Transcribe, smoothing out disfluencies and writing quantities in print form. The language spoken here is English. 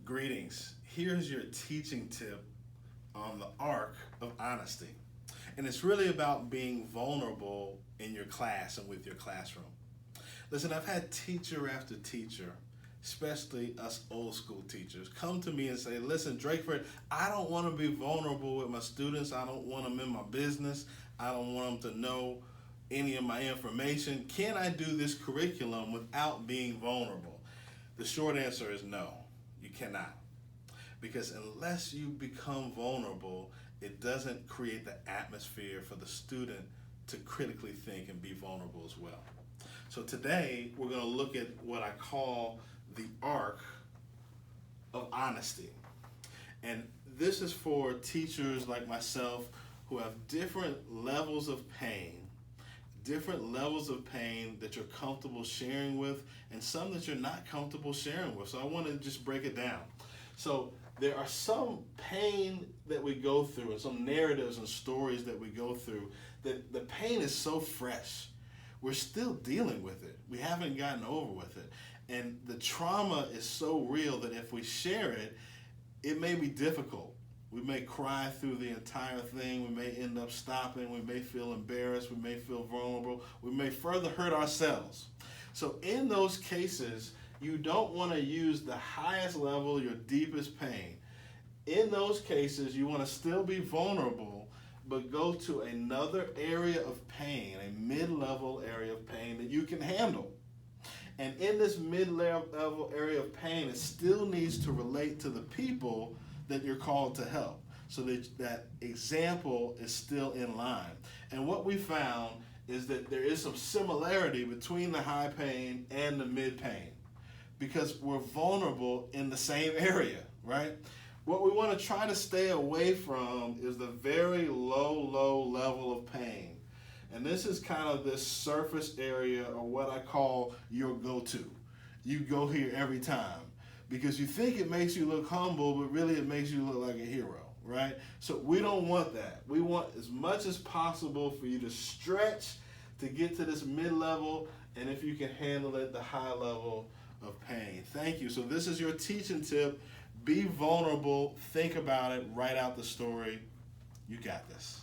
Greetings. Here's your teaching tip on the arc of honesty. And it's really about being vulnerable in your class and with your classroom. Listen, I've had teacher after teacher, especially us old school teachers, come to me and say, listen, Drakeford, I don't want to be vulnerable with my students. I don't want them in my business. I don't want them to know any of my information. Can I do this curriculum without being vulnerable? The short answer is no, you cannot. Because unless you become vulnerable, it doesn't create the atmosphere for the student to critically think and be vulnerable as well. So today, we're going to look at what I call the arc of honesty. And this is for teachers like myself who have different levels of pain that you're comfortable sharing with, and some that you're not comfortable sharing with. So I want to just break it down. So there are some pain that we go through and some narratives and stories that we go through that the pain is so fresh. We're still dealing with it. We haven't gotten over with it. And the trauma is so real that if we share it, it may be difficult. We may cry through the entire thing. We may end up stopping. We may feel embarrassed. We may feel vulnerable. We may further hurt ourselves. So in those cases, you don't want to use the highest level, your deepest pain. In those cases, you want to still be vulnerable, but go to another area of pain, a mid-level area of pain that you can handle. And in this mid-level area of pain, it still needs to relate to the people that you're called to help, so that that example is still in line. And what we found is that there is some similarity between the high pain and the mid pain, because we're vulnerable in the same area, right? What we want to try to stay away from is the very low level of pain. And this is kind of this surface area, or what I call your go-to. You go here every time because you think it makes you look humble, but really it makes you look like a hero, right? So we don't want that. We want as much as possible for you to stretch to get to this mid-level, and if you can handle it, the high level of pain. Thank you. So this is your teaching tip. Be vulnerable, think about it, write out the story. You got this.